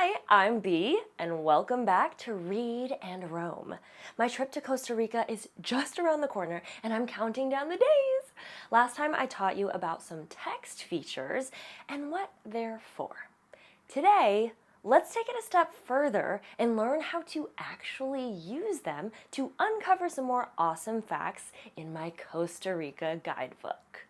Hi, I'm Bee, and welcome back to Read and Roam. My trip to Costa Rica is just around the corner, and I'm counting down the days. Last time I taught you about some text features and what they're for. Today, let's take it a step further and learn how to actually use them to uncover some more awesome facts in my Costa Rica guidebook.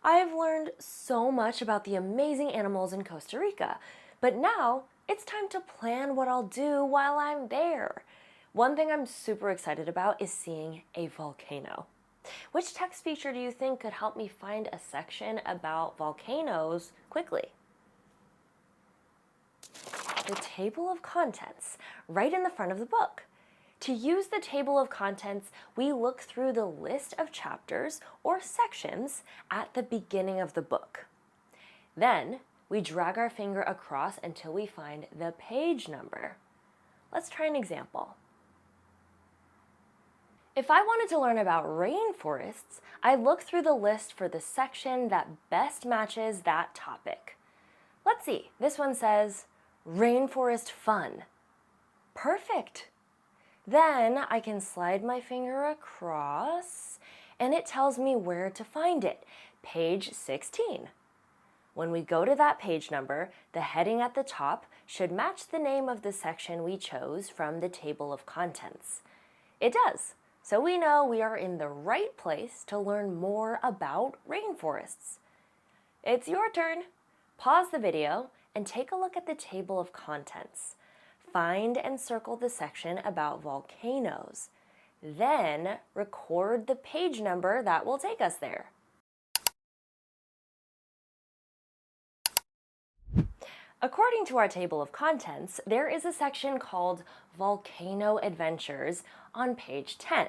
I've learned so much about the amazing animals in Costa Rica, but now it's time to plan what I'll do while I'm there. One thing I'm super excited about is seeing a volcano. Which text feature do you think could help me find a section about volcanoes quickly? The table of contents, right in the front of the book. To use the table of contents, we look through the list of chapters or sections at the beginning of the book. Then, we drag our finger across until we find the page number. Let's try an example. If I wanted to learn about rainforests, I look through the list for the section that best matches that topic. Let's see, this one says, Rainforest Fun. Perfect! Then I can slide my finger across and it tells me where to find it, page 16. When we go to that page number, the heading at the top should match the name of the section we chose from the table of contents. It does, so we know we are in the right place to learn more about rainforests. It's your turn. Pause the video and take a look at the table of contents. Find and circle the section about volcanoes. Then record the page number that will take us there. According to our table of contents, there is a section called Volcano Adventures on page 10.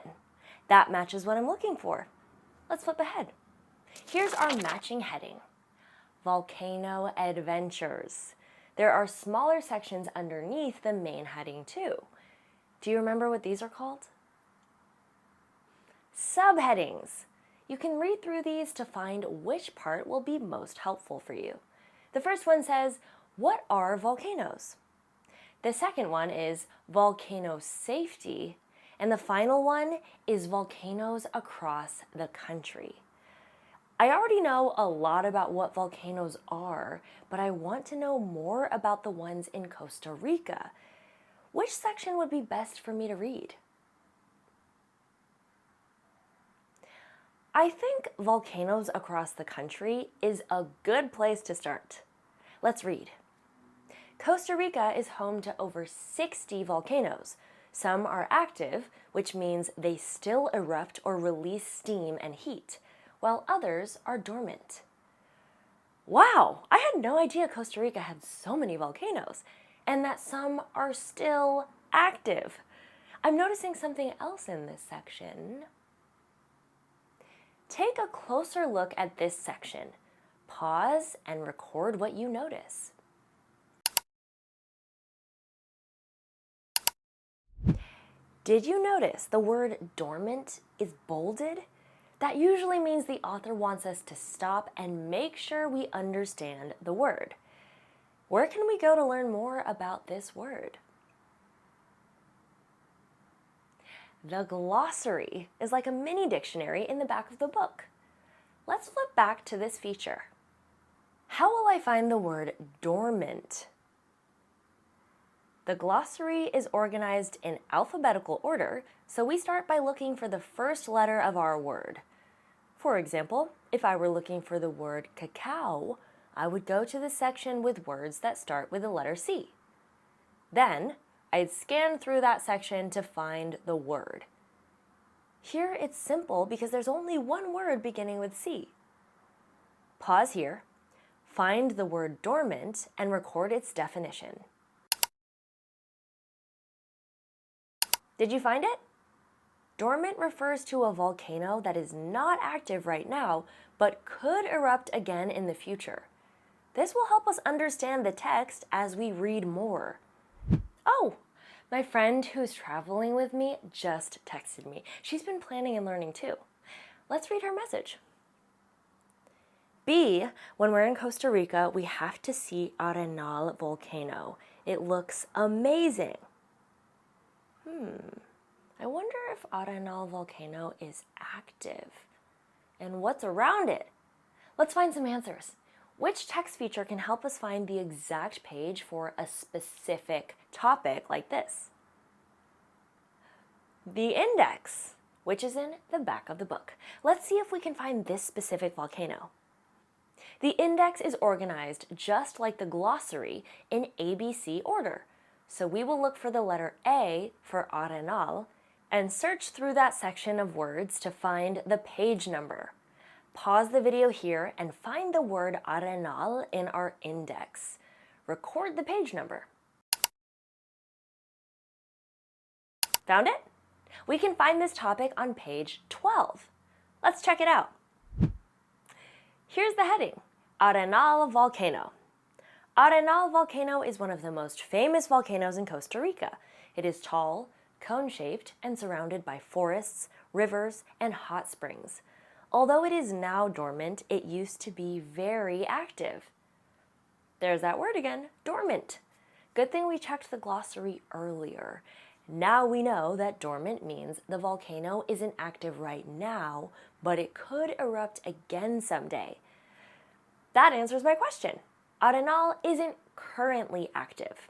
That matches what I'm looking for. Let's flip ahead. Here's our matching heading, Volcano Adventures. There are smaller sections underneath the main heading too. Do you remember what these are called? Subheadings. You can read through these to find which part will be most helpful for you. The first one says, what are volcanoes? The second one is volcano safety. And the final one is volcanoes across the country. I already know a lot about what volcanoes are, but I want to know more about the ones in Costa Rica. Which section would be best for me to read? I think volcanoes across the country is a good place to start. Let's read. Costa Rica is home to over 60 volcanoes. Some are active, which means they still erupt or release steam and heat, while others are dormant. Wow, I had no idea Costa Rica had so many volcanoes, and that some are still active. I'm noticing something else in this section. Take a closer look at this section. Pause and record what you notice. Did you notice the word dormant is bolded? That usually means the author wants us to stop and make sure we understand the word. Where can we go to learn more about this word? The glossary is like a mini dictionary in the back of the book. Let's flip back to this feature. How will I find the word dormant? The glossary is organized in alphabetical order, so we start by looking for the first letter of our word. For example, if I were looking for the word cacao, I would go to the section with words that start with the letter C. Then, I'd scan through that section to find the word. Here it's simple because there's only one word beginning with C. Pause here, find the word dormant, and record its definition. Did you find it? Dormant refers to a volcano that is not active right now, but could erupt again in the future. This will help us understand the text as we read more. Oh, my friend who's traveling with me just texted me. She's been planning and learning too. Let's read her message. B, when we're in Costa Rica, we have to see Arenal volcano. It looks amazing. I wonder if Arenal volcano is active. And what's around it? Let's find some answers. Which text feature can help us find the exact page for a specific topic like this? The index, which is in the back of the book. Let's see if we can find this specific volcano. The index is organized just like the glossary in ABC order. So we will look for the letter A for Arenal and search through that section of words to find the page number. Pause the video here and find the word Arenal in our index. Record the page number. Found it? We can find this topic on page 12. Let's check it out. Here's the heading, Arenal volcano. Arenal volcano is one of the most famous volcanoes in Costa Rica. It is tall, cone-shaped, and surrounded by forests, rivers, and hot springs. Although it is now dormant, it used to be very active. There's that word again, dormant. Good thing we checked the glossary earlier. Now we know that dormant means the volcano isn't active right now, but it could erupt again someday. That answers my question. Arenal isn't currently active.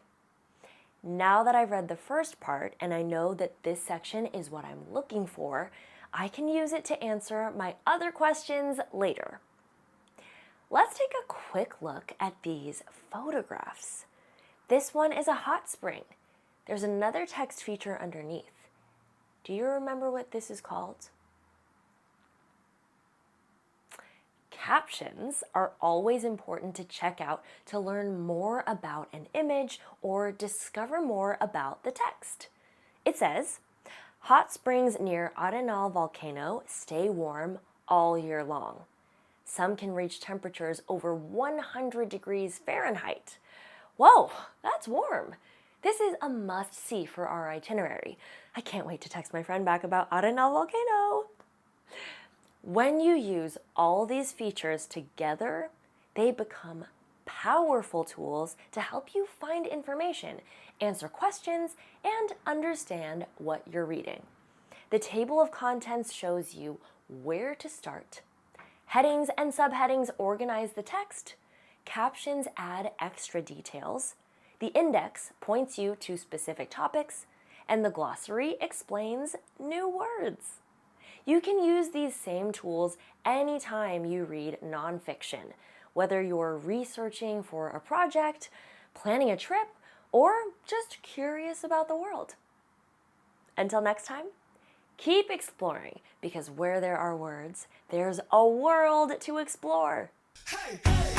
Now that I've read the first part and I know that this section is what I'm looking for, I can use it to answer my other questions later. Let's take a quick look at these photographs. This one is a hot spring. There's another text feature underneath. Do you remember what this is called? Captions are always important to check out to learn more about an image or discover more about the text. It says, hot springs near Arenal volcano stay warm all year long. Some can reach temperatures over 100 degrees Fahrenheit. Whoa, that's warm. This is a must-see for our itinerary. I can't wait to text my friend back about Arenal volcano. When you use all these features together, they become powerful tools to help you find information, answer questions, and understand what you're reading. The table of contents shows you where to start. Headings and subheadings organize the text. Captions add extra details. The index points you to specific topics, and the glossary explains new words. You can use these same tools anytime you read nonfiction, whether you're researching for a project, planning a trip, or just curious about the world. Until next time, keep exploring, because where there are words, there's a world to explore. Hey, hey.